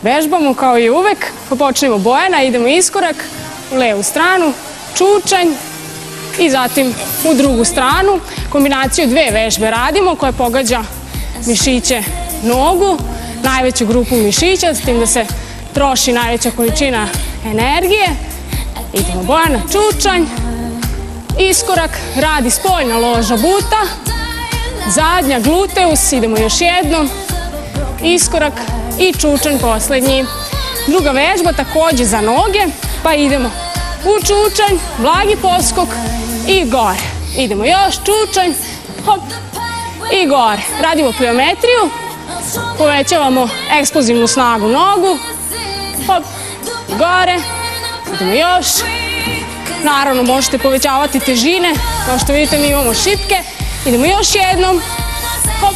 vežbamo kao i uvek. Počnemo Bojana, idemo iskorak u levu stranu, čučanj i zatim u drugu stranu. Kombinaciju dve vežbe radimo koja pogađa mišiće nogu, najveću grupu mišića, s tim da se troši najveća količina energije. Idemo Bojana, čučanj, iskorak, radi spoljna loža buta, zadnja gluteus, idemo još jednom, iskorak i čučanj poslednji. Druga vežba takođe za noge, pa idemo u čučanj, blagi poskok i gore. Idemo još, čučanj, hop, i gore. Radimo pliometriju, povećavamo eksplozivnu snagu nogu, hop, gore, idemo još. Naravno možete povećavati težine, kao što vidite mi imamo šipke. Idemo još jednom, hop,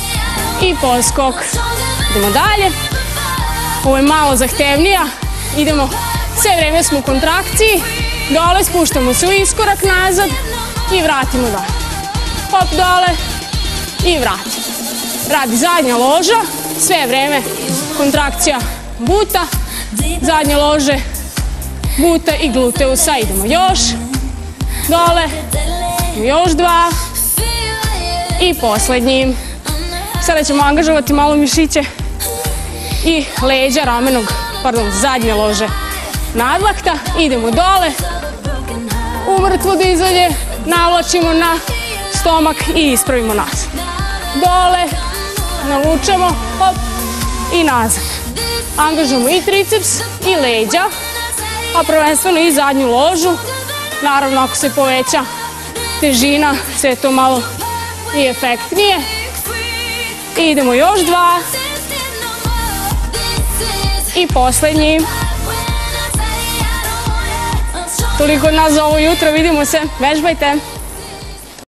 i poskok. Idemo dalje. Ovo je malo zahtevnija, idemo, sve vreme smo u kontrakciji, dole spuštamo se u iskorak nazad i vratimo dole. Hop, dole i vratimo. Radi zadnja loža, sve vreme kontrakcija buta, zadnje lože buta i gluteusa. Idemo još, dole, još dva i poslednji. Sada ćemo angažovati malo mišiće i leđa ramenog, zadnje lože nadlakta. Idemo dole, u mrtvo dizanje, navlačimo na stomak i ispravimo nazad. Dole, navučemo, hop, i nazad. Angažujemo i triceps i leđa, a prvenstveno i zadnju ložu. Naravno, ako se poveća težina, sve je to malo i efektnije. Idemo još dva. I poslednji. Toliko od nas za ovo jutro, vidimo se, vežbajte!